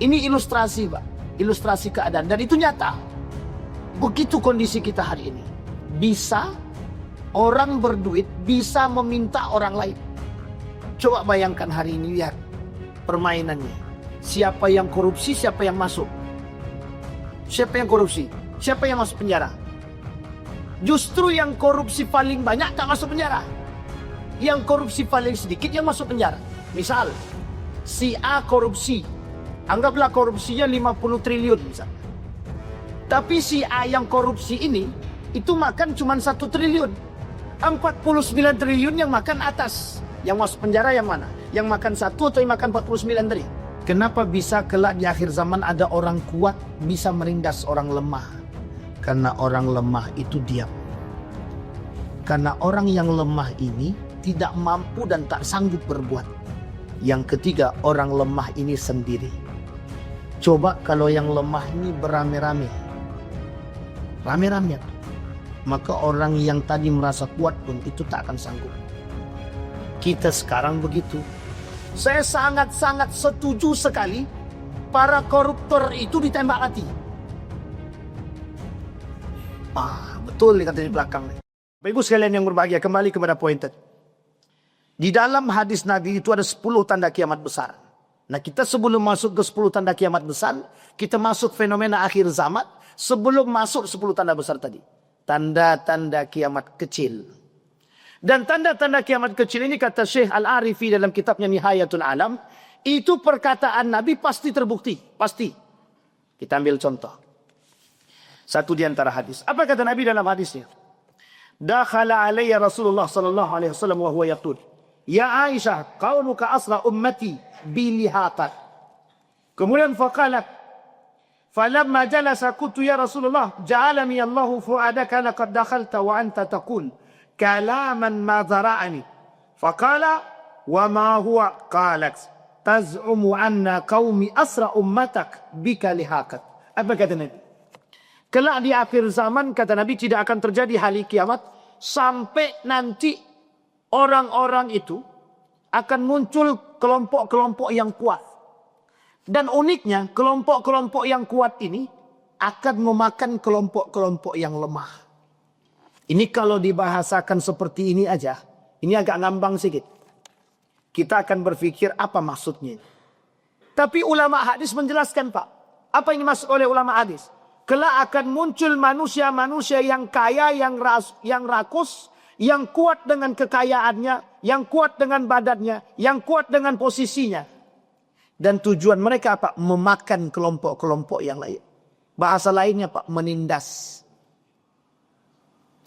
Ini ilustrasi, Pak. Ilustrasi keadaan. Dan itu nyata. Begitu kondisi kita hari ini. Bisa orang berduit, bisa meminta orang lain. Coba bayangkan hari ini, lihat permainannya. Siapa yang korupsi, siapa yang masuk. Siapa yang korupsi, siapa yang masuk penjara. Justru yang korupsi paling banyak tak masuk penjara. Yang korupsi paling sedikit yang masuk penjara. Misal, si A korupsi. Anggaplah korupsinya 50 triliun misalnya. Tapi si A yang korupsi ini, itu makan cuma 1 triliun. 49 triliun yang makan atas. Yang masuk penjara yang mana? Yang makan 1 atau yang makan 49 triliun? Kenapa bisa kelak di akhir zaman ada orang kuat bisa merindas orang lemah? Karena orang lemah itu diam. Karena orang yang lemah ini tidak mampu dan tak sanggup berbuat. Yang ketiga, orang lemah ini sendiri. Coba kalau yang lemah ini beramai-ramai. Rame-rame. Maka orang yang tadi merasa kuat pun itu tak akan sanggup. Kita sekarang begitu. Saya sangat-sangat setuju sekali para koruptor itu ditembak mati. Betul dikata di belakang. Bapak Ibu sekalian yang berbahagia, kembali kepada poin tadi. Di dalam hadis Nabi itu ada 10 tanda kiamat besar. Nah, kita sebelum masuk ke 10 tanda kiamat besar, kita masuk fenomena akhir zaman sebelum masuk 10 tanda besar tadi. Tanda-tanda kiamat kecil. Dan tanda-tanda kiamat kecil ini kata Syekh Al-Arifi dalam kitabnya Nihayatul Alam, itu perkataan Nabi pasti terbukti. Pasti. Kita ambil contoh. Satu di antara hadis. Apa kata Nabi dalam hadisnya? Dakhala alayya Rasulullah sallallahu alaihi wasallam wa huwa yaqul, "Ya Aisyah, qawluka asra ummati bilihatat." Kemudian faqalat, "Falamma jalasa qultu ya Rasulullah, ja'alani Allahu fu'adaka laqad dakhalta wa anta taqul kalaman ma zara'ani." Faqala, "Wa ma huwa?" Qalat, "Taz'umu anna qaumi asra ummatak bika lihakat." Apa kata Nabi? Kelak di akhir zaman, kata Nabi, tidak akan terjadi hari kiamat sampai nanti orang-orang itu akan muncul kelompok-kelompok yang kuat. Dan uniknya, kelompok-kelompok yang kuat ini akan memakan kelompok-kelompok yang lemah. Ini kalau dibahasakan seperti ini aja, ini agak ngambang sedikit. Kita akan berpikir apa maksudnya. Tapi ulama hadis menjelaskan, Pak. Apa yang dimaksud oleh ulama hadis? Kelak akan muncul manusia-manusia yang kaya, yang rakus, yang kuat dengan kekayaannya, yang kuat dengan badannya, yang kuat dengan posisinya. Dan tujuan mereka apa? Memakan kelompok-kelompok yang lain. Bahasa lainnya Pak, menindas.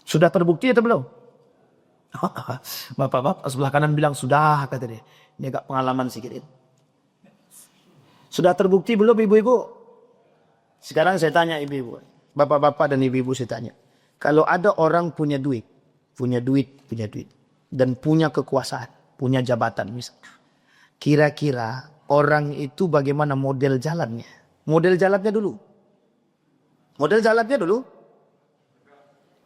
Sudah terbukti atau belum? Bapak-bapak sebelah kanan bilang sudah, kata dia. Ini agak pengalaman sedikit. Sudah terbukti belum ibu-ibu? Sekarang saya tanya ibu-ibu, bapak-bapak dan ibu-ibu saya tanya. Kalau ada orang punya duit, dan punya kekuasaan, punya jabatan misalnya. Kira-kira orang itu bagaimana model jalannya? Model jalannya dulu.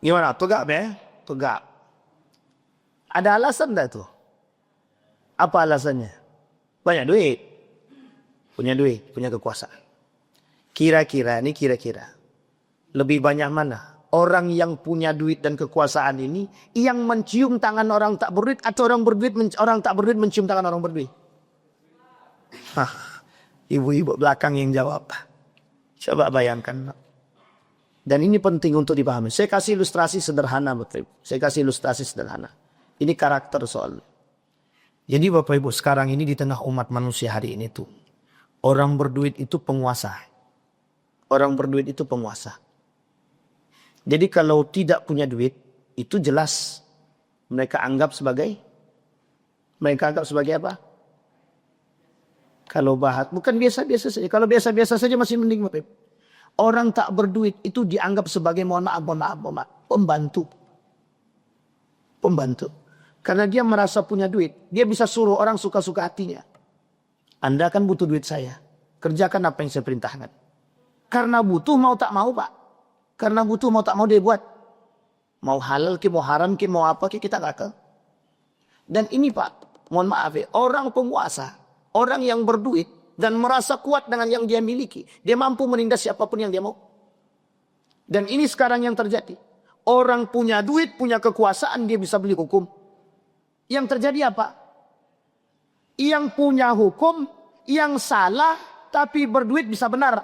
Gimana? Tegak ya? Tegak. Ada alasan enggak tuh? Apa alasannya? Banyak duit. Punya kekuasaan. Kira-kira lebih banyak mana orang yang punya duit dan kekuasaan ini yang mencium tangan orang tak berduit atau orang tak berduit mencium tangan orang berduit? Ibu-ibu belakang yang jawab. Coba bayangkan. Dan ini penting untuk dipahami. Saya kasih ilustrasi sederhana, Bapak Ibu. Ini karakter soal. Jadi Bapak Ibu, sekarang ini di tengah umat manusia hari ini tuh, orang berduit itu penguasa. Jadi kalau tidak punya duit, itu jelas mereka anggap sebagai apa? Kalau bukan biasa-biasa saja. Kalau biasa-biasa saja masih mending. Orang tak berduit itu dianggap sebagai mohon maaf, pembantu. Karena dia merasa punya duit, dia bisa suruh orang suka-suka hatinya. Anda kan butuh duit saya, kerjakan apa yang saya perintahkan. Karena butuh mau tak mau Pak. Karena butuh mau tak mau dia buat. Mau halal ke, mau haram ke, mau apa ke, kita gak ke. Dan ini Pak, mohon maaf ya, orang penguasa, orang yang berduit, dan merasa kuat dengan yang dia miliki. Dia mampu menindas siapapun yang dia mau. Dan ini sekarang yang terjadi. Orang punya duit, punya kekuasaan, dia bisa beli hukum. Yang terjadi apa? Yang punya hukum, yang salah, tapi berduit bisa benar.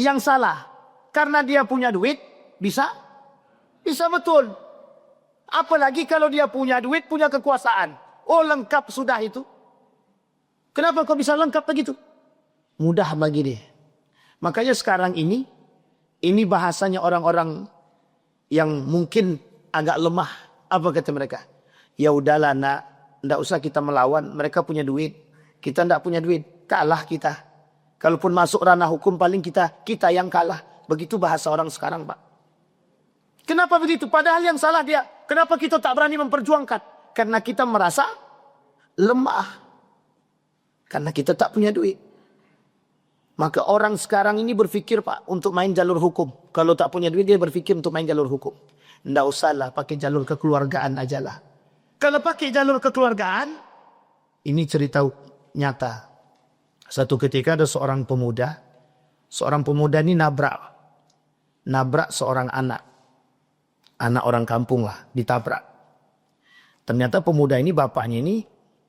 Yang salah, karena dia punya duit, bisa betul. Apalagi kalau dia punya duit, punya kekuasaan. Oh, lengkap sudah itu. Kenapa kok bisa lengkap begitu? Mudah bagi dia. Makanya sekarang ini bahasanya orang-orang yang mungkin agak lemah. Apa kata mereka? Ya udahlah nak, tidak usah kita melawan. Mereka punya duit, kita tidak punya duit. Kalah kita. Kalaupun masuk ranah hukum paling kita yang kalah. Begitu bahasa orang sekarang, Pak. Kenapa begitu? Padahal yang salah dia. Kenapa kita tak berani memperjuangkan? Karena kita merasa lemah. Karena kita tak punya duit. Maka orang sekarang ini berpikir, Pak, untuk main jalur hukum. Kalau tak punya duit, dia berpikir untuk main jalur hukum. Tidak usahlah, pakai jalur kekeluargaan ajalah. Kalau pakai jalur kekeluargaan, ini cerita nyata. Satu ketika ada seorang pemuda. Seorang pemuda ini nabrak seorang anak. Anak orang kampung lah, ditabrak. Ternyata pemuda ini, bapaknya ini,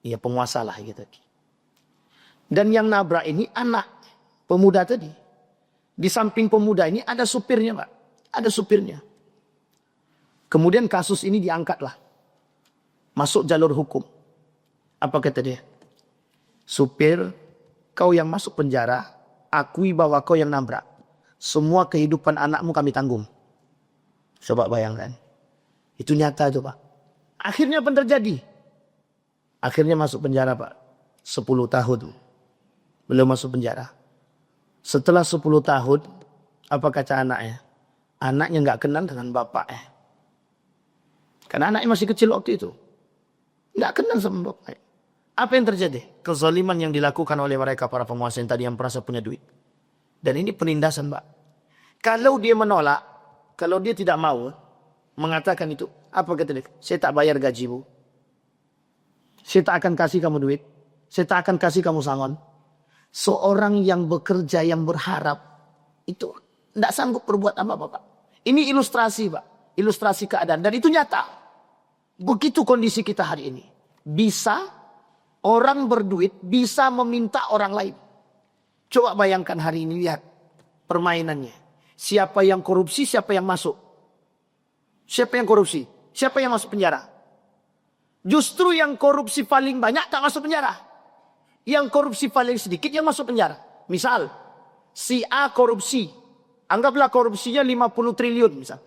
ya penguasa lah gitu. Dan yang nabrak ini anak pemuda tadi. Di samping pemuda ini ada supirnya, Pak. Ada supirnya. Kemudian kasus ini diangkatlah. Masuk jalur hukum. Apa kata dia? Supir, kau yang masuk penjara, akui bahwa kau yang nabrak. Semua kehidupan anakmu kami tanggung. Coba bayangkan. Itu nyata itu, Pak. Akhirnya apa yang terjadi? Akhirnya masuk penjara, Pak. 10 tahun. Belum masuk penjara. Setelah 10 tahun, apa kata anaknya? Anaknya nggak kenal dengan bapaknya. Karena anaknya masih kecil waktu itu. Nggak kenal sama bapaknya. Apa yang terjadi? Kezaliman yang dilakukan oleh mereka para penguasa yang tadi yang merasa punya duit. Dan ini penindasan, Pak. Kalau dia menolak, kalau dia tidak mau mengatakan itu, apa kata dia? Saya tak bayar gajimu. Saya tak akan kasih kamu duit. Saya tak akan kasih kamu sangon. Seorang yang bekerja, yang berharap, itu tidak sanggup berbuat apa-apa, Pak. Ini ilustrasi, Pak. Ilustrasi keadaan. Dan itu nyata. Begitu kondisi kita hari ini. Bisa orang berduit, bisa meminta orang lain. Coba bayangkan hari ini, lihat permainannya. Siapa yang korupsi, siapa yang masuk. Siapa yang korupsi, siapa yang masuk penjara. Justru yang korupsi paling banyak tak masuk penjara. Yang korupsi paling sedikit yang masuk penjara. Misal, si A korupsi. Anggaplah korupsinya 50 triliun misal.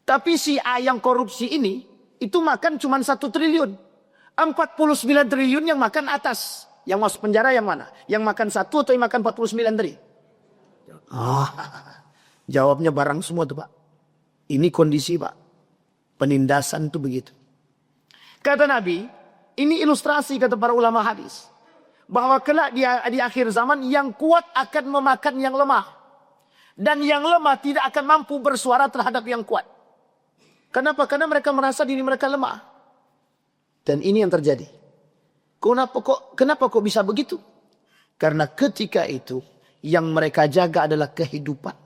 Tapi si A yang korupsi ini, itu makan cuma 1 triliun. 49 triliun yang makan atas. Yang masuk penjara yang mana? Yang makan 1 atau yang makan 49 triliun? Jawabnya barang semua tuh, Pak. Ini kondisi, Pak. Penindasan itu begitu. Kata Nabi, ini ilustrasi kata para ulama hadis. Bahwa kelak di akhir zaman yang kuat akan memakan yang lemah. Dan yang lemah tidak akan mampu bersuara terhadap yang kuat. Kenapa? Karena mereka merasa diri mereka lemah. Dan ini yang terjadi. Kenapa kok bisa begitu? Karena ketika itu yang mereka jaga adalah kehidupan.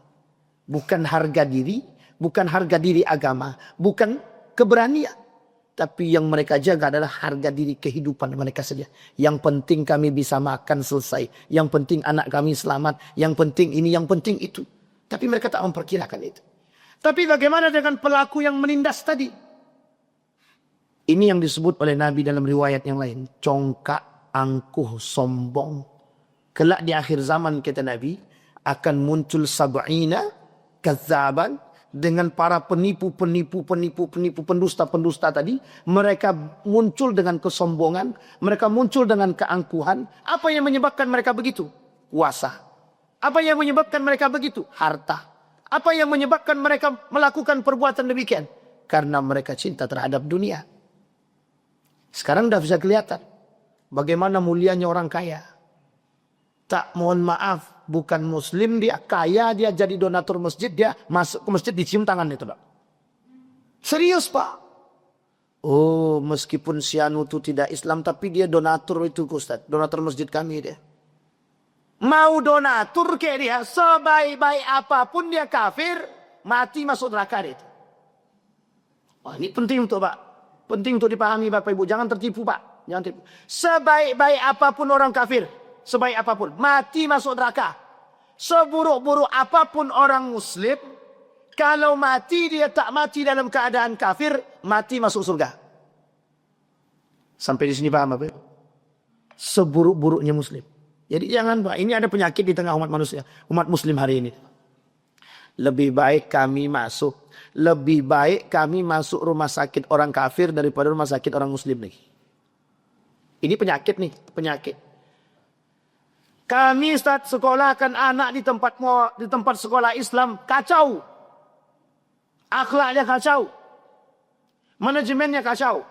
Bukan harga diri, bukan harga diri agama, bukan keberanian. Tapi yang mereka jaga adalah harga diri kehidupan mereka saja. Yang penting kami bisa makan selesai. Yang penting anak kami selamat. Yang penting ini, yang penting itu. Tapi mereka tak memperkirakan itu. Tapi bagaimana dengan pelaku yang menindas tadi? Ini yang disebut oleh Nabi dalam riwayat yang lain. Congkak, angkuh, sombong. Kelak di akhir zaman kata Nabi. Akan muncul sab'ina kazaban. Dengan para penipu, pendusta tadi. Mereka muncul dengan kesombongan. Mereka muncul dengan keangkuhan. Apa yang menyebabkan mereka begitu? Kuasa. Apa yang menyebabkan mereka begitu? Harta. Apa yang menyebabkan mereka melakukan perbuatan demikian? Karena mereka cinta terhadap dunia. Sekarang sudah bisa kelihatan. Bagaimana mulianya orang kaya. Tak, mohon maaf. Bukan muslim, dia kaya, dia jadi donatur masjid, dia masuk ke masjid dicium tangan itu, Pak. Serius, Pak. Oh, meskipun si anu itu tidak Islam, tapi dia donatur itu Ustaz. Donatur masjid kami dia. Mau donatur kayak dia, sebaik-baik apapun dia kafir, mati masuk neraka dia. Wah, ini penting untuk Pak. Penting untuk dipahami Bapak Ibu. Jangan tertipu Pak. Jangan tertipu. Sebaik-baik apapun orang kafir, sebaik apapun, mati masuk neraka. Seburuk-buruk apapun orang Muslim, kalau mati dia tak mati dalam keadaan kafir, mati masuk surga. Sampai di sini paham Bapak Ibu? Seburuk-buruknya Muslim. Jadi jangan Pak, ini ada penyakit di tengah umat manusia, umat Muslim hari ini. Lebih baik kami masuk rumah sakit orang kafir daripada rumah sakit orang Muslim lagi. Ini penyakit nih, penyakit. Kami Ustaz sekolahkan anak di tempat sekolah Islam kacau. Akhlaknya kacau. Manajemennya kacau.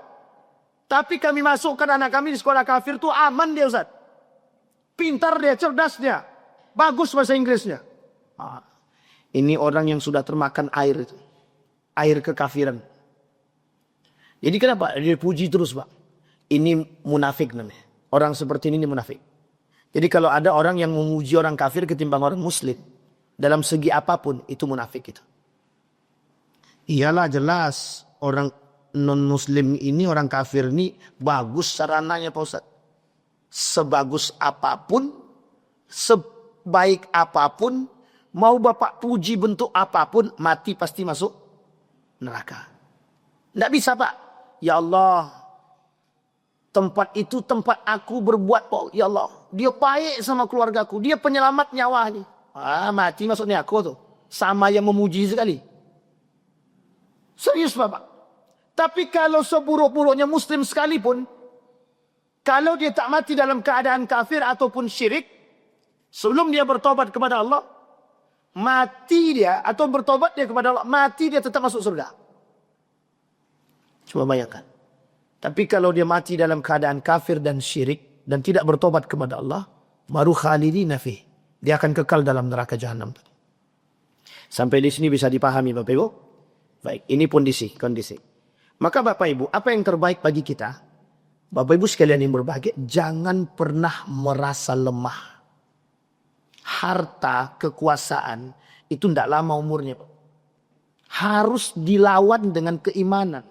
Tapi kami masukkan anak kami di sekolah kafir itu aman dia Ustaz. Pintar dia, cerdas dia. Bagus bahasa Inggrisnya. Ini orang yang sudah termakan air itu. Air kekafiran. Jadi kenapa? Dia puji terus Pak. Ini munafik namanya. Orang seperti ini munafik. Jadi kalau ada orang yang memuji orang kafir ketimbang orang muslim. Dalam segi apapun itu munafik itu. Iyalah jelas. Orang non muslim ini, orang kafir ini bagus sarananya Pak Ustaz. Sebagus apapun, sebaik apapun, mau Bapak puji bentuk apapun, mati pasti masuk neraka. Tidak bisa Pak. Ya Allah, tempat itu tempat aku berbuat Pak. Ya Allah, dia baik sama keluargaku, dia penyelamat nyawanya. Mati masuknya aku tuh. Sama yang memuji sekali. Serius Bapak. Tapi kalau seburuk-buruknya Muslim sekalipun, kalau dia tak mati dalam keadaan kafir ataupun syirik, sebelum dia bertobat kepada Allah, mati dia atau bertobat dia kepada Allah, mati dia tetap masuk surga. Coba bayangkan. Tapi kalau dia mati dalam keadaan kafir dan syirik dan tidak bertobat kepada Allah, baru khalidina fih. Dia akan kekal dalam neraka jahanam. Sampai di sini bisa dipahami Bapak Ibu? Baik, ini kondisi. Maka Bapak Ibu, apa yang terbaik bagi kita? Bapak Ibu sekalian yang berbahagia, jangan pernah merasa lemah. Harta, kekuasaan, itu tidak lama umurnya. Harus dilawan dengan keimanan.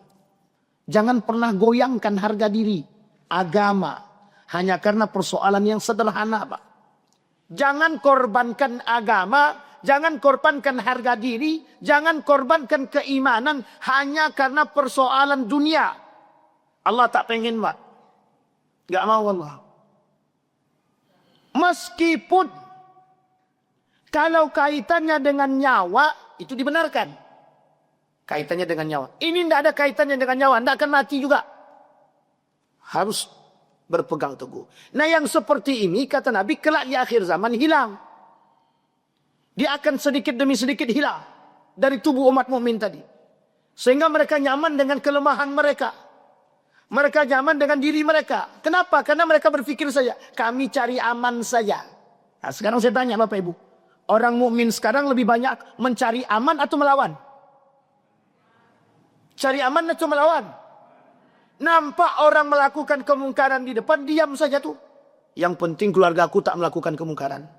Jangan pernah goyangkan harga diri, agama, hanya karena persoalan yang sederhana Pak. Jangan korbankan agama, jangan korbankan harga diri, jangan korbankan keimanan, hanya karena persoalan dunia. Allah tak pengen Pak. Gak mau Allah. Meskipun kalau kaitannya dengan nyawa itu dibenarkan. Kaitannya dengan nyawa. Ini tidak ada kaitannya dengan nyawa. Tidak akan mati juga. Harus berpegang teguh. Nah yang seperti ini kata Nabi kelak di akhir zaman hilang. Dia akan sedikit demi sedikit hilang. Dari tubuh umat mukmin tadi. Sehingga mereka nyaman dengan kelemahan mereka. Mereka nyaman dengan diri mereka. Kenapa? Karena mereka berpikir saja, kami cari aman saja. Nah, sekarang saya tanya Bapak Ibu, orang mukmin sekarang lebih banyak mencari aman atau melawan? Cari aman atau melawan? Nampak orang melakukan kemungkaran di depan, diam saja tuh. Yang penting keluarga aku tak melakukan kemungkaran.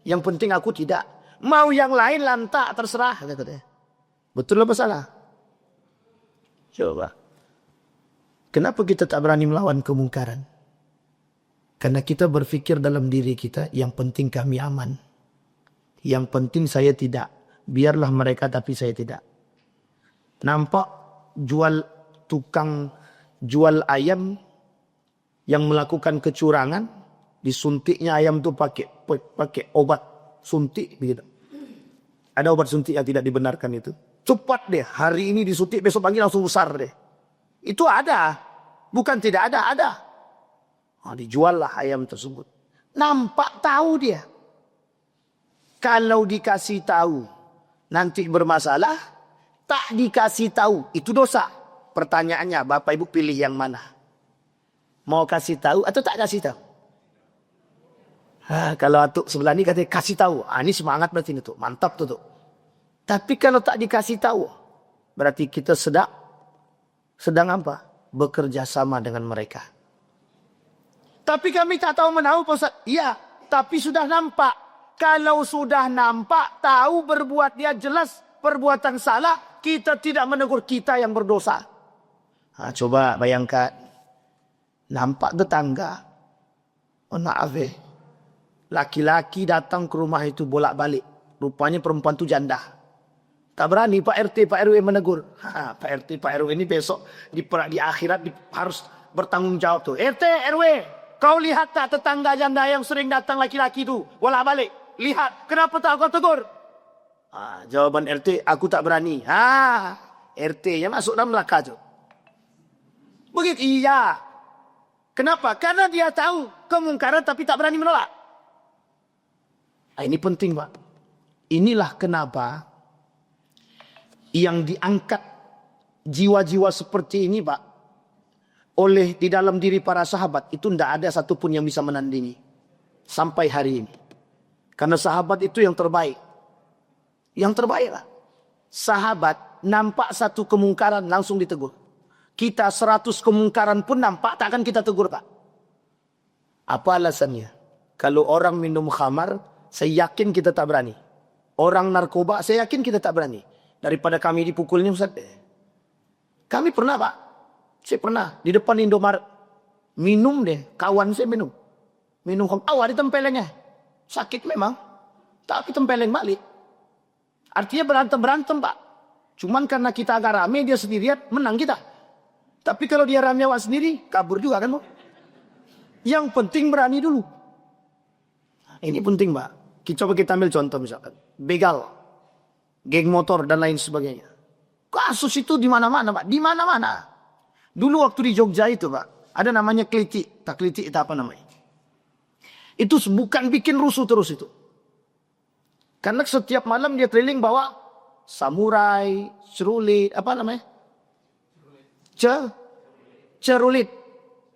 Yang penting aku tidak. Mau yang lain lantak, terserah. Katanya. Betul apa salah? Coba. Kenapa kita tak berani melawan kemungkaran? Karena kita berpikir dalam diri kita, yang penting kami aman. Yang penting saya tidak. Biarlah mereka tapi saya tidak. Nampak tukang jual ayam yang melakukan kecurangan, disuntiknya ayam itu pakai obat suntik begitu. Ada obat suntik yang tidak dibenarkan itu. Cepat deh, hari ini disuntik, besok pagi langsung besar deh. Itu ada. Bukan tidak ada. Dijual lah ayam tersebut. Nampak tahu dia. Kalau dikasih tahu nanti bermasalah, tak dikasih tahu itu dosa. Pertanyaannya Bapak Ibu pilih yang mana? Mau kasih tahu atau tak kasih tahu? Kalau atuk sebelah ini katanya kasih tahu. Ini semangat berarti itu. Mantap tuh. Tapi kalau tak dikasih tahu, berarti kita sedang apa? bekerja sama dengan mereka. Tapi kami tak tahu menahu, Pak Ustaz. Iya, tapi sudah nampak. Kalau sudah nampak, tahu berbuat dia jelas perbuatan salah, kita tidak menegur, kita yang berdosa. Coba bayangkan. Nampak tetangga. Oh maaf laki-laki datang ke rumah itu bolak-balik. Rupanya perempuan itu janda. Tak berani Pak RT, Pak RW menegur. Pak RT, Pak RW ini besok di akhirat harus bertanggung jawab tuh. RT, RW, kau lihat tak tetangga janda yang sering datang laki-laki itu bolak-balik? Lihat, kenapa tak kau tegur? Jawaban RT, aku tak berani. RT-nya masuk dalam neraka tu. Begitu, iya. Kenapa? Karena dia tahu kemungkaran tapi tak berani menolak. Ini penting, Pak. Inilah kenapa yang diangkat jiwa-jiwa seperti ini, Pak, oleh di dalam diri para sahabat itu tidak ada satupun yang bisa menandingi sampai hari ini. Karena sahabat itu yang terbaik. Yang terbaik lah. Sahabat nampak satu kemungkaran langsung ditegur. Kita 100 kemungkaran pun nampak tak akan kita tegur, Pak. Apa alasannya? Kalau orang minum khamar, saya yakin kita tak berani. Orang narkoba, saya yakin kita tak berani. Daripada kami dipukulnya, Ustaz. Kami pernah, Pak. Saya pernah di depan Indomaret. Minum deh, kawan saya minum. Minum khamar, ada tempelengnya. Sakit memang, tapi tempeleng balik. Artinya berantem-berantem, Pak. Cuman karena kita agak rame, dia sendirian, menang kita. Tapi kalau dia rame awak sendiri, kabur juga kan, Bu? Yang penting berani dulu. Ini penting, Pak. Coba kita ambil contoh misalkan. Begal, geng motor, dan lain sebagainya. Kasus itu di mana-mana, Pak. Di mana-mana. Dulu waktu di Jogja itu, Pak, ada namanya keliti. Tak keliti itu apa namanya? Itu bukan bikin rusuh terus itu. Karena setiap malam dia keliling bawa samurai, cerulit, apa namanya? Cerulit.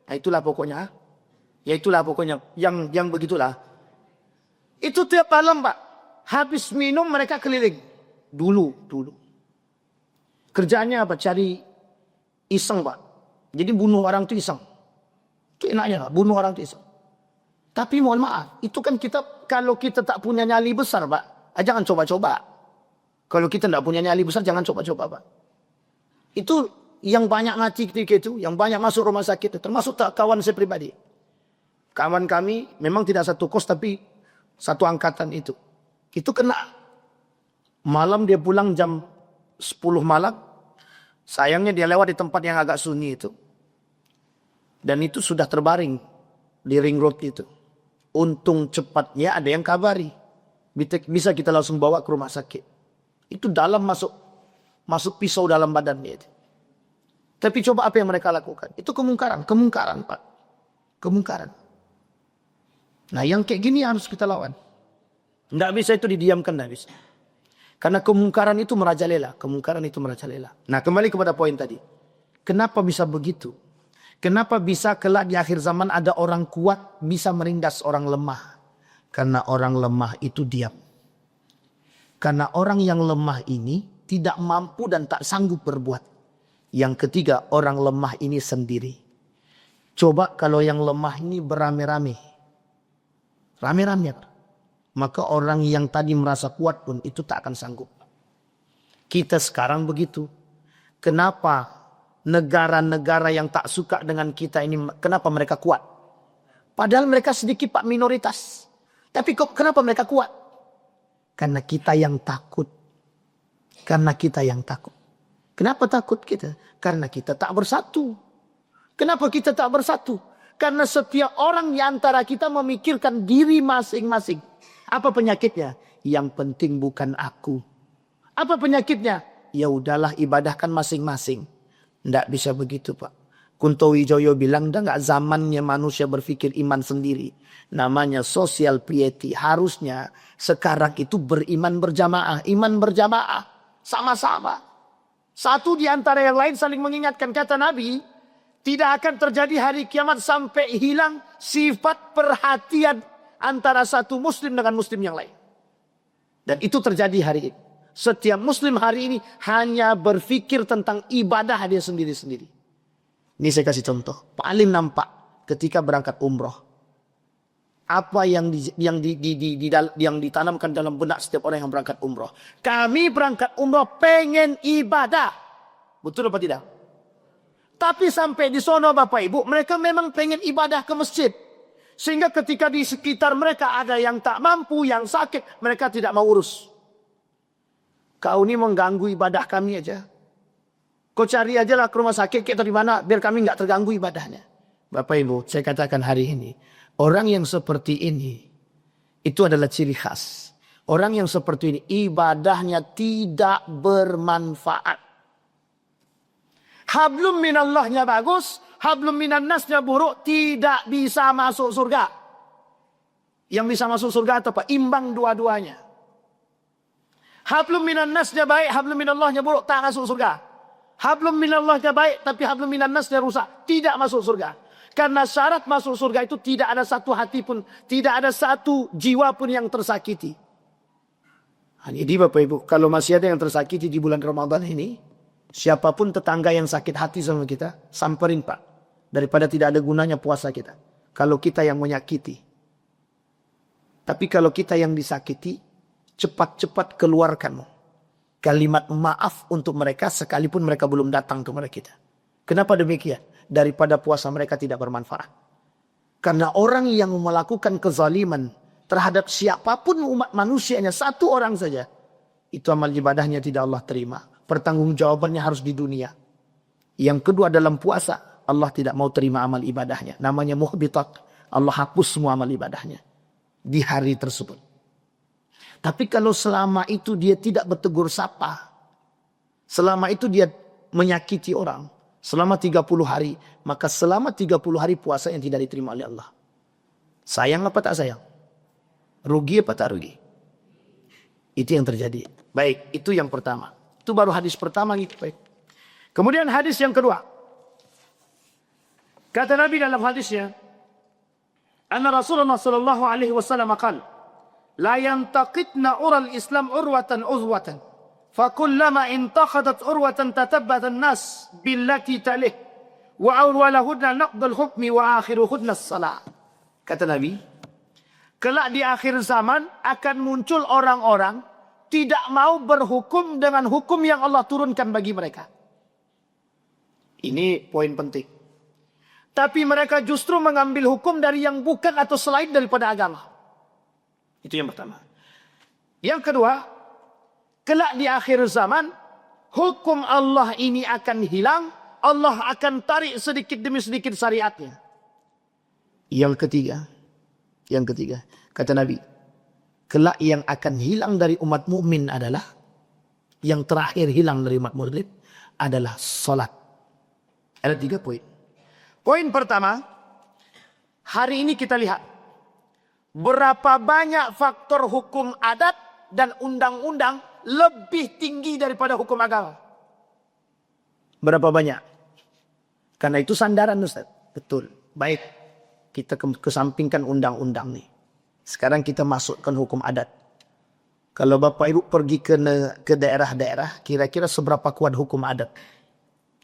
Nah, itulah pokoknya. Ya itulah pokoknya. Yang begitulah. Itu tiap malam, Pak. Habis minum mereka keliling. Dulu. Kerjanya apa? Cari iseng, Pak. Jadi bunuh orang itu iseng. Itu enaknya, Pak. Bunuh orang itu iseng. Tapi mohon maaf. Itu kan kalau kita tak punya nyali besar, Pak. Jangan coba-coba. Kalau kita tak punya nyali besar, jangan coba-coba, Pak. Itu yang banyak mati ketika itu, yang banyak masuk rumah sakit, termasuk kawan saya pribadi. Kawan kami memang tidak satu kos tapi satu angkatan itu. Itu kena. Malam dia pulang jam 10 malam. Sayangnya dia lewat di tempat yang agak sunyi itu. Dan itu sudah terbaring di ring road itu. Untung cepatnya ada yang kabari. Bisa kita langsung bawa ke rumah sakit. Itu dalam masuk pisau dalam badannya itu. Tapi coba apa yang mereka lakukan? Itu kemungkaran, Pak. Kemungkaran. Nah, yang kayak gini harus kita lawan. Tidak bisa itu didiamkan, tidak bisa. Karena kemungkaran itu merajalela. Nah, kembali kepada poin tadi. Kenapa bisa begitu? Kenapa bisa kelak di akhir zaman ada orang kuat bisa menindas orang lemah? Karena orang lemah itu diam. Karena orang yang lemah ini tidak mampu dan tak sanggup berbuat. Yang ketiga, orang lemah ini sendiri. Coba kalau yang lemah ini beramai-ramai. Rame-rame. Maka orang yang tadi merasa kuat pun itu tak akan sanggup. Kita sekarang begitu. Kenapa negara-negara yang tak suka dengan kita ini, kenapa mereka kuat? Padahal mereka sedikit, Pak, minoritas. Tapi kenapa mereka kuat? Karena kita yang takut. Kenapa takut kita? Karena kita tak bersatu. Kenapa kita tak bersatu? Karena setiap orang di antara kita memikirkan diri masing-masing. Apa penyakitnya? Yang penting bukan aku. Apa penyakitnya? Ya udahlah, ibadahkan masing-masing. Tidak bisa begitu, Pak. Kunto Wijoyo bilang, enggak zamannya manusia berpikir iman sendiri. Namanya social piety. Harusnya sekarang itu beriman berjamaah. Iman berjamaah. Sama-sama. Satu di antara yang lain saling mengingatkan. Kata Nabi, tidak akan terjadi hari kiamat sampai hilang sifat perhatian antara satu muslim dengan muslim yang lain. Dan itu terjadi hari ini. Setiap muslim hari ini hanya berpikir tentang ibadah dia sendiri-sendiri. Ini saya kasih contoh. Paling nampak ketika berangkat umroh. Apa yang ditanamkan dalam benak setiap orang yang berangkat umroh. Kami berangkat umroh pengen ibadah. Betul apa tidak? Tapi sampai di sono Bapak Ibu, mereka memang pengen ibadah ke masjid. Sehingga ketika di sekitar mereka ada yang tak mampu, yang sakit, mereka tidak mau urus. Kau ini mengganggu ibadah kami aja. Kau cari aja lah ke rumah sakit atau di mana, biar kami nggak terganggu ibadahnya. Bapak Ibu, saya katakan hari ini, orang yang seperti ini, itu adalah ciri khas. Orang yang seperti ini, ibadahnya tidak bermanfaat. Hablum minallahnya bagus, hablum minannasnya buruk, tidak bisa masuk surga. Yang bisa masuk surga atau apa? Imbang dua-duanya. Hablum minannasnya baik, hablum minallahnya buruk, tak masuk surga. Hablum minallahnya baik, tapi hablum minannasnya rusak, tidak masuk surga. Karena syarat masuk surga itu tidak ada satu hati pun, tidak ada satu jiwa pun yang tersakiti. Jadi Bapak Ibu, kalau masih ada yang tersakiti di bulan Ramadan ini, siapapun tetangga yang sakit hati sama kita, samperin Pak. Daripada tidak ada gunanya puasa kita. Kalau kita yang menyakiti. Tapi kalau kita yang disakiti, cepat-cepat keluarkan kalimat maaf untuk mereka sekalipun mereka belum datang kepada kita. Kenapa demikian? Daripada puasa mereka tidak bermanfaat. Karena orang yang melakukan kezaliman terhadap siapapun umat manusianya, satu orang saja, itu amal ibadahnya tidak Allah terima. Pertanggungjawabannya harus di dunia. Yang kedua dalam puasa, Allah tidak mau terima amal ibadahnya. Namanya muhbitat. Allah hapus semua amal ibadahnya di hari tersebut. Tapi kalau selama itu dia tidak bertegur sapa, selama itu dia menyakiti orang, selama 30 hari, maka selama 30 hari puasa yang tidak diterima oleh Allah. Sayang apa tak sayang? Rugi apa tak rugi? Itu yang terjadi. Baik, itu yang pertama. Itu baru hadis pertama. Baik. Kemudian hadis yang kedua. Kata Nabi dalam hadisnya, anna Rasulullah sallallahu alaihi wasallam qala, la yantaqitna ural Islam urwatan uzwatan. Fakullama intaqadat urwatan tatabbat an-nas billati talih. Wa awwalahunna naqdul hukmi wa akhiruhunna as-salah. Kata Nabi, kelak di akhir zaman akan muncul orang-orang tidak mau berhukum dengan hukum yang Allah turunkan bagi mereka. Ini poin penting. Tapi mereka justru mengambil hukum dari yang bukan atau selain daripada agama. Itu yang pertama. Yang kedua, kelak di akhir zaman, hukum Allah ini akan hilang. Allah akan tarik sedikit demi sedikit syariatnya. Yang ketiga, kata Nabi, kelak yang akan hilang dari umat mukmin adalah, yang terakhir hilang dari umat mukmin adalah salat. Ada 3 poin. Poin pertama, hari ini kita lihat berapa banyak faktor hukum adat dan undang-undang lebih tinggi daripada hukum agama. Berapa banyak? Karena itu sandaran Ustaz. Betul. Baik. Kita kesampingkan undang-undang nih. Sekarang kita masukkan hukum adat. Kalau Bapak Ibu pergi ke daerah-daerah, kira-kira seberapa kuat hukum adat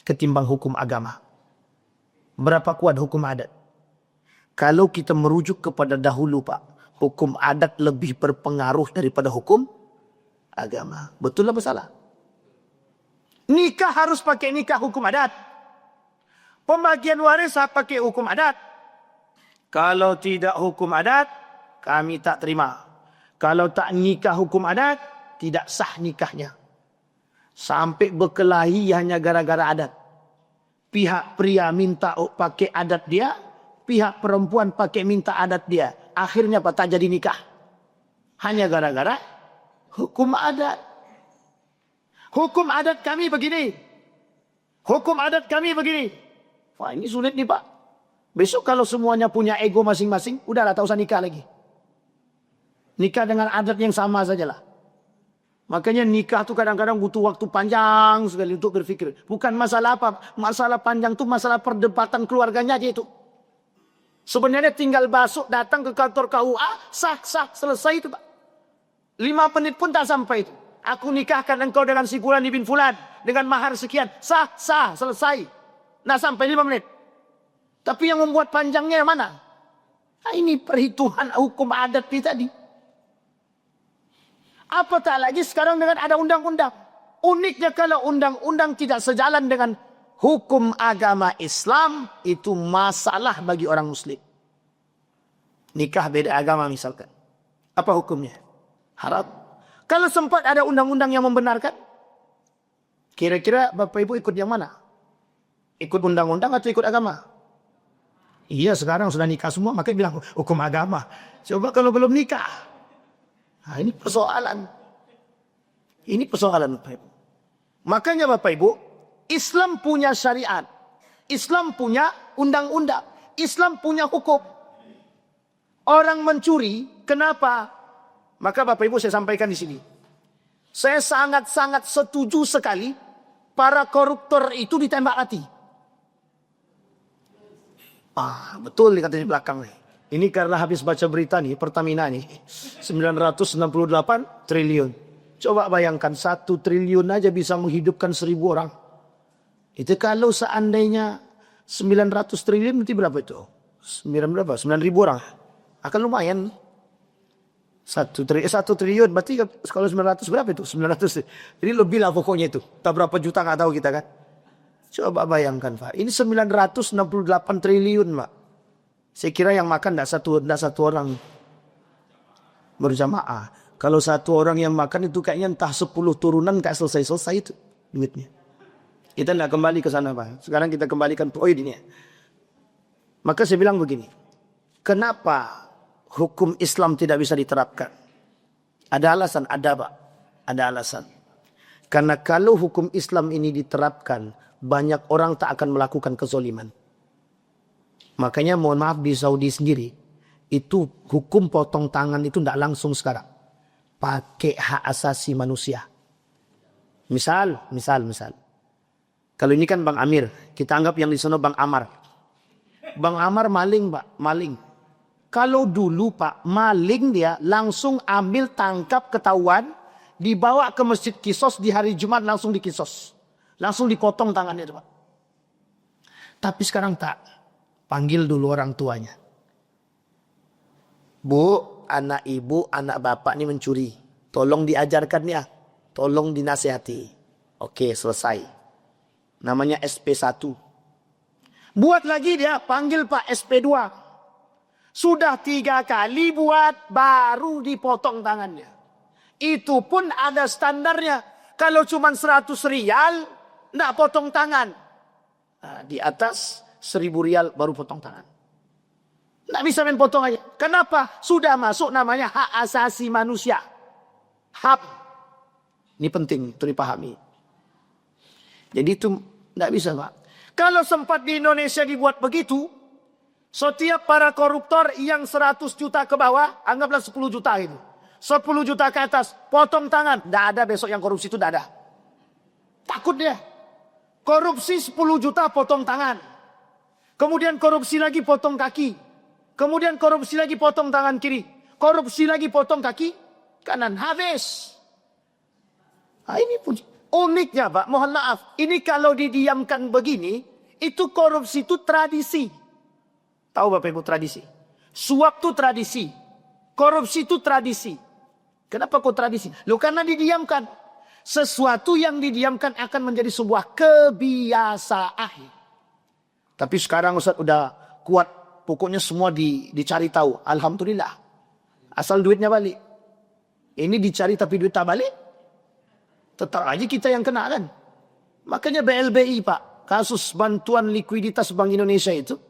ketimbang hukum agama? Berapa kuat hukum adat? Kalau kita merujuk kepada dahulu Pak, hukum adat lebih berpengaruh daripada hukum agama. Betul apa salah? Nikah harus pakai nikah hukum adat. Pembagian waris pakai hukum adat. Kalau tidak hukum adat, kami tak terima. Kalau tak nikah hukum adat, tidak sah nikahnya. Sampai berkelahi hanya gara-gara adat. Pihak pria minta pakai adat dia, pihak perempuan pakai minta adat dia. Akhirnya Pak tak jadi nikah. Hanya gara-gara hukum adat. Hukum adat kami begini. Hukum adat kami begini. Wah ini sulit nih Pak. Besok kalau semuanya punya ego masing-masing, udahlah tak usah nikah lagi. Nikah dengan adat yang sama sajalah. Makanya nikah tuh kadang-kadang butuh waktu panjang sekali untuk berpikir. Bukan masalah apa. Masalah panjang tuh masalah perdebatan keluarganya aja itu. Sebenarnya tinggal masuk datang ke kantor KUA, sah, selesai itu Pak. 5 menit pun tak sampai itu. Aku nikahkan engkau dengan si Fulan bin Fulan. Dengan mahar sekian. Sah, selesai. Nah sampai 5 menit. Tapi yang membuat panjangnya yang mana? Nah, ini perhitungan hukum adat ini tadi. Apatah lagi sekarang dengan ada undang-undang. Uniknya kalau undang-undang tidak sejalan dengan hukum agama Islam, itu masalah bagi orang muslim. Nikah beda agama misalkan. Apa hukumnya? Haram. Kalau sempat ada undang-undang yang membenarkan, kira-kira Bapak Ibu ikut yang mana? Ikut undang-undang atau ikut agama? Iya, sekarang sudah nikah semua, makanya bilang hukum agama. Coba kalau belum nikah. Nah, ini persoalan. Ini persoalan Bapak Ibu. Makanya Bapak Ibu, Islam punya syariat. Islam punya undang-undang. Islam punya hukum. Orang mencuri, kenapa? Maka Bapak Ibu saya sampaikan di sini. Saya sangat-sangat setuju sekali para koruptor itu ditembak mati. Betul dikata di belakang nih. Ini karena habis baca berita nih, Pertamina nih 968 triliun. Coba bayangkan 1 triliun aja bisa menghidupkan 1.000 orang. Itu kalau seandainya 900 triliun nanti berapa itu? 9.000 orang. Akan lumayan. 1 triliun berarti kalau 900 berapa itu? 900. Jadi lebih lah pokoknya itu. Tak berapa juta nggak tahu kita kan. Coba bayangkan Pak. Ini 968 triliun Pak. Saya kira yang makan tidak satu orang berjamaah. Kalau 1 orang yang makan itu kayaknya entah 10 turunan kayak selesai-selesai itu duitnya. Kita tidak kembali ke sana Pak. Sekarang kita kembalikan poin ini. Maka saya bilang begini. Kenapa hukum Islam tidak bisa diterapkan? Ada alasan, ada Pak. Ada alasan. Karena kalau hukum Islam ini diterapkan, banyak orang tak akan melakukan kezoliman. Makanya mohon maaf di Saudi sendiri, itu hukum potong tangan itu tidak langsung sekarang. Pakai hak asasi manusia. Misal. Kalau ini kan Bang Amir, kita anggap yang di sana Bang Amar. Bang Amar maling Pak, maling. Kalau dulu Pak, maling dia langsung ambil, tangkap, ketahuan, dibawa ke masjid Kisos di hari Jumat langsung dikisos. Langsung dipotong tangannya Pak. Tapi sekarang tak. Panggil dulu orang tuanya. Bu, anak ibu, anak bapak ini mencuri. Tolong diajarkan ya. Tolong dinasihati. Oke, selesai. Namanya SP1. Buat lagi dia, panggil Pak SP2. Sudah 3 kali buat, baru dipotong tangannya. Itu pun ada standarnya. Kalau cuma 100 rial, tidak potong tangan. Nah, di atas 1.000 rial baru potong tangan. Tidak bisa main potong aja. Kenapa? Sudah masuk namanya hak asasi manusia. HAM. Ini penting untuk dipahami. Jadi itu tidak bisa Pak. Kalau sempat di Indonesia dibuat begitu, setiap para koruptor yang 100 juta ke bawah, anggaplah 10 juta itu. 10 juta ke atas, potong tangan. Tidak ada besok yang korupsi itu, tidak ada. Takut dia. Korupsi 10 juta potong tangan. Kemudian korupsi lagi potong kaki. Kemudian korupsi lagi potong tangan kiri. Korupsi lagi potong kaki kanan. Habis. Nah, ini pun uniknya Pak. Mohon maaf. Ini kalau didiamkan begini. Itu korupsi itu tradisi. Tahu Bapak Ibu tradisi? Suap itu tradisi. Korupsi itu tradisi. Kenapa kok tradisi? Loh karena didiamkan. Sesuatu yang didiamkan akan menjadi sebuah kebiasaan. Tapi sekarang Ustaz udah kuat. Pokoknya semua dicari tahu. Alhamdulillah. Asal duitnya balik. Ini dicari tapi duit tak balik. Tetap aja kita yang kena kan. Makanya BLBI Pak. Kasus bantuan likuiditas Bank Indonesia itu.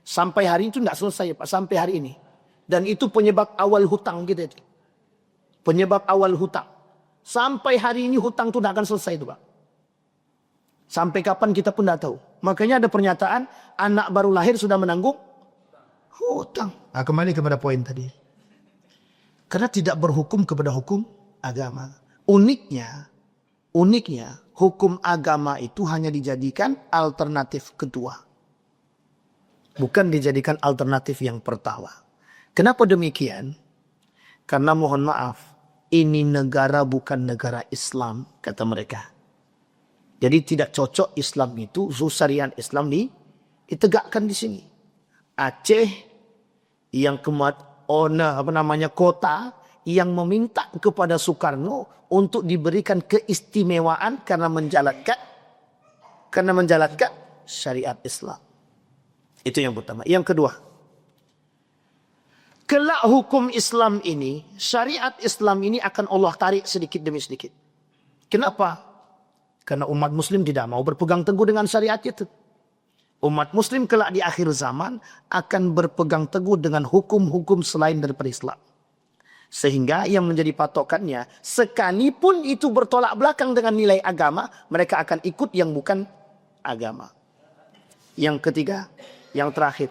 Sampai hari itu tidak selesai Pak. Sampai hari ini. Dan itu penyebab awal hutang kita itu. Penyebab awal hutang. Sampai hari ini hutang itu tidak akan selesai itu Pak. Sampai kapan kita pun tidak tahu. Makanya ada pernyataan anak baru lahir sudah menanggung hutang. Nah, kembali kepada poin tadi. Karena tidak berhukum kepada hukum agama. Uniknya hukum agama itu hanya dijadikan alternatif kedua. Bukan dijadikan alternatif yang pertama. Kenapa demikian? Karena mohon maaf. Ini negara bukan negara Islam, kata mereka. Jadi tidak cocok Islam itu, syariat Islam ditegakkan di sini. Aceh yang kota yang meminta kepada Soekarno untuk diberikan keistimewaan karena menjalankan syariat Islam. Itu yang pertama. Yang kedua, kelak hukum Islam ini, syariat Islam ini akan Allah tarik sedikit demi sedikit. Kenapa? Karena umat muslim tidak mau berpegang teguh dengan syariat itu. Umat muslim kelak di akhir zaman akan berpegang teguh dengan hukum-hukum selain daripada Islam. Sehingga yang menjadi patokannya, sekalipun itu bertolak belakang dengan nilai agama, mereka akan ikut yang bukan agama. Yang ketiga, yang terakhir.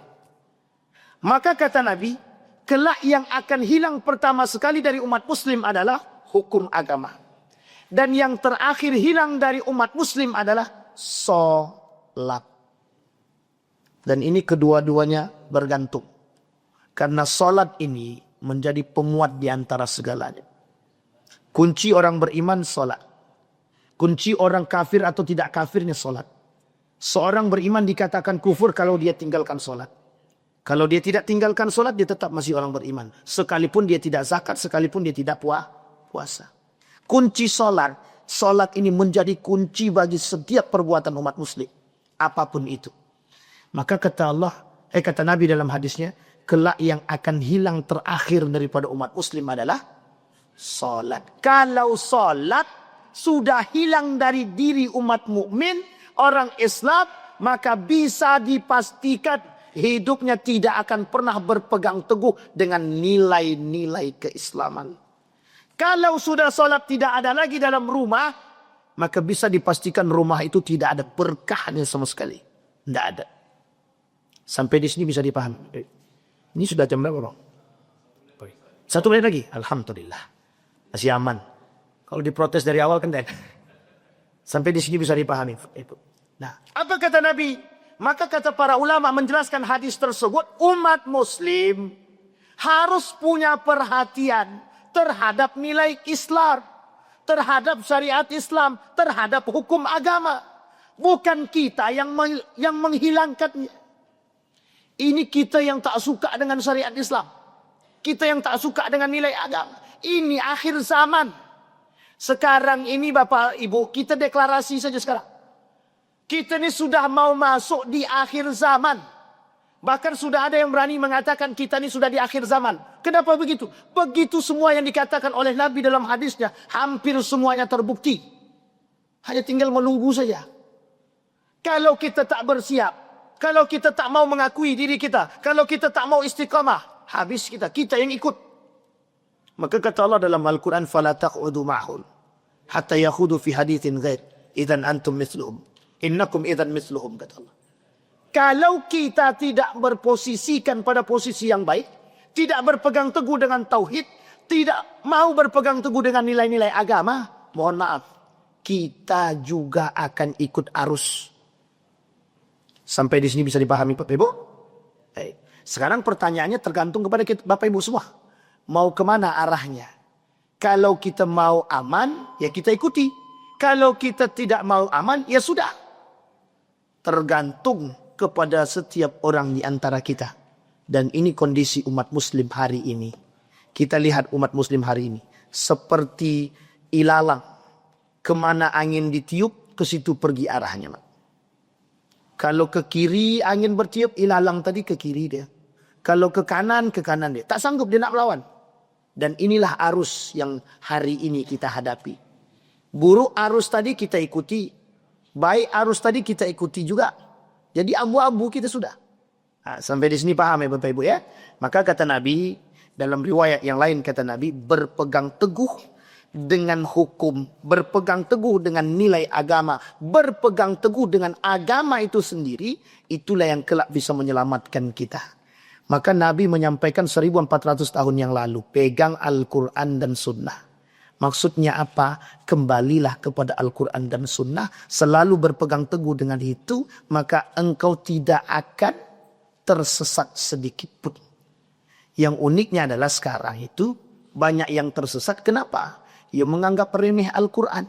Maka kata Nabi, kelak yang akan hilang pertama sekali dari umat muslim adalah hukum agama. Dan yang terakhir hilang dari umat muslim adalah sholat. Dan ini kedua-duanya bergantung. Karena sholat ini menjadi penguat di antara segalanya. Kunci orang beriman sholat. Kunci orang kafir atau tidak kafirnya sholat. Seorang beriman dikatakan kufur kalau dia tinggalkan sholat. Kalau dia tidak tinggalkan sholat, dia tetap masih orang beriman. Sekalipun dia tidak zakat, sekalipun dia tidak puasa. Kunci sholat. Sholat ini menjadi kunci bagi setiap perbuatan umat muslim. Apapun itu. Maka kata Nabi dalam hadisnya, kelak yang akan hilang terakhir daripada umat muslim adalah salat. Kalau salat sudah hilang dari diri umat mukmin, orang Islam, maka bisa dipastikan hidupnya tidak akan pernah berpegang teguh dengan nilai-nilai keislaman. Kalau sudah salat tidak ada lagi dalam rumah, maka bisa dipastikan rumah itu tidak ada berkahnya sama sekali. Tidak ada. Sampai di sini bisa dipahami. Ini sudah jam berapa, Bang? 1 menit lagi. Alhamdulillah. Masih aman. Kalau diprotes dari awal kan tidak. Sampai di sini bisa dipahami. Nah, apa kata Nabi? Maka kata para ulama menjelaskan hadis tersebut, umat muslim harus punya perhatian terhadap nilai Islam, terhadap syariat Islam, terhadap hukum agama. Bukan kita yang menghilangkannya. Ini kita yang tak suka dengan syariat Islam. Kita yang tak suka dengan nilai agama. Ini akhir zaman. Sekarang ini Bapak Ibu, kita deklarasi saja sekarang. Kita ini sudah mau masuk di akhir zaman. Bahkan sudah ada yang berani mengatakan kita ini sudah di akhir zaman. Kenapa begitu? Begitu semua yang dikatakan oleh Nabi dalam hadisnya, hampir semuanya terbukti. Hanya tinggal menunggu saja. Kalau kita tak bersiap, kalau kita tak mau mengakui diri kita, kalau kita tak mau istiqamah, habis kita yang ikut. Maka kata Allah dalam Al-Quran, فَلَا تَقْعُدُوا مَعْهُمْ حَتَّى يَخُوضُوا فِي حَدِيثٍ غَيْرٍ إِذًا أَنْتُمْ مِثْلُهُمْ إِنَّكُمْ إِذًا مِثْلُهُمْ, kata Allah. Kalau kita tidak berposisikan pada posisi yang baik, tidak berpegang teguh dengan tauhid, tidak mau berpegang teguh dengan nilai-nilai agama, mohon maaf, kita juga akan ikut arus. Sampai di sini bisa dipahami Bapak Ibu? Sekarang pertanyaannya tergantung kepada kita, Bapak Ibu semua. Mau kemana arahnya? Kalau kita mau aman, ya kita ikuti. Kalau kita tidak mau aman, ya sudah. Tergantung kepada setiap orang di antara kita. Dan ini kondisi umat muslim hari ini. Kita lihat umat muslim hari ini. Seperti ilalang. Kemana angin ditiup, ke situ pergi arahnya. Kalau ke kiri angin bertiup, ilalang tadi ke kiri dia. Kalau ke kanan dia. Tak sanggup dia nak melawan. Dan inilah arus yang hari ini kita hadapi. Buruk arus tadi kita ikuti. Baik arus tadi kita ikuti juga. Jadi abu-abu kita sudah. Nah, sampai di sini paham ya Bapak Ibu ya. Maka kata Nabi, dalam riwayat yang lain kata Nabi, berpegang teguh dengan hukum, berpegang teguh dengan nilai agama, berpegang teguh dengan agama itu sendiri, itulah yang kelak bisa menyelamatkan kita. Maka Nabi menyampaikan 1400 tahun yang lalu, pegang Al-Quran dan Sunnah. Maksudnya apa? Kembalilah kepada Al-Quran dan Sunnah, selalu berpegang teguh dengan itu, maka engkau tidak akan tersesat sedikit pun. Yang uniknya adalah sekarang itu banyak yang tersesat. Kenapa? Ya menganggap remeh Al-Quran.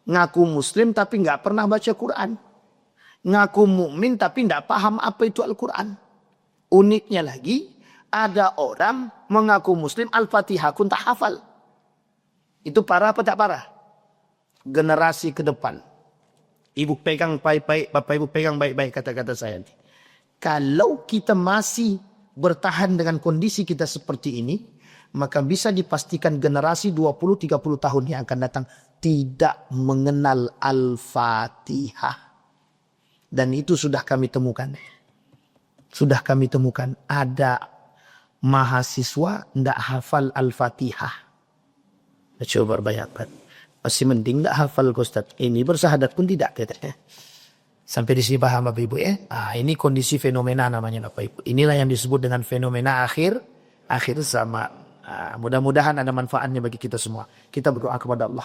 Ngaku muslim tapi nggak pernah baca Quran. Ngaku mukmin tapi nggak paham apa itu Al-Quran. Uniknya lagi, ada orang mengaku muslim Al-Fatihah pun tak hafal. Itu parah apa tak parah? Generasi ke depan. Ibu pegang baik-baik, bapak ibu pegang baik-baik kata-kata saya. Kalau kita masih bertahan dengan kondisi kita seperti ini, maka bisa dipastikan generasi 20-30 tahun yang akan datang tidak mengenal Al-Fatihah. Dan itu sudah kami temukan. Sudah kami temukan ada mahasiswa tidak hafal Al-Fatihah. Coba bayangkan. Masih mending tidak hafal Ustaz. Ini bersahadat pun tidak katanya. Sampai di sini paham Bapak Ibu ya. Ini kondisi fenomena namanya Bapak Ibu. Inilah yang disebut dengan fenomena akhir zaman. Mudah-mudahan ada manfaatnya bagi kita semua. Kita berdoa kepada Allah.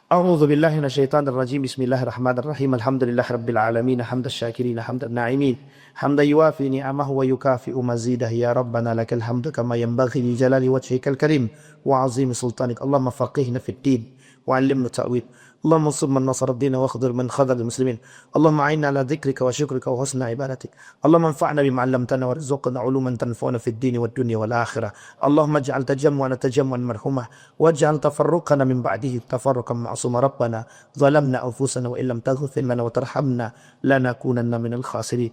A'udzu billahi minasyaitonir rajim. Bismillahirrahmanirrahim. Alhamdulillahirabbil alamin. Hamdal syakirin, hamdan na'imin. Hamdan yuwafi ni'amahu wa yukafi'u mazidah. Ya Rabbana lakal hamdu kama yanbaghi li jalali wajhikal karim wa 'azimi sultanik. Allahumma faqihna fid din wa 'allimna ta'wil. اللهم انصر من نصر الدين واخذل من خذل المسلمين اللهم اعنا على ذكرك وشكرك وحسن عبادتك اللهم انفعنا بما علمتنا وارزقنا علوما تنفعنا في الدين والدنيا والآخرة اللهم اجعل تجمعنا تجمعا مرحوما واجعل تفرقنا من بعده تفرقا معصوما ربنا ظلمنا أنفسنا وإن لم تغفر لنا وترحمنا لنكونن من الخاسرين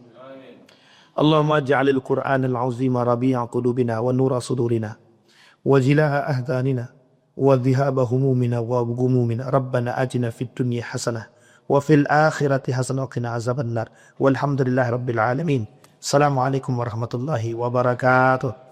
اللهم اجعل القرآن العظيم ربيع قلوبنا ونور صدورنا وجلاء أهذاننا وذهاب همومنا وغمومنا ربنا آتنا في الدنيا حسنة وفي الآخرة حسنة وقنا عذاب النار والحمد لله رب العالمين السلام عليكم ورحمة الله وبركاته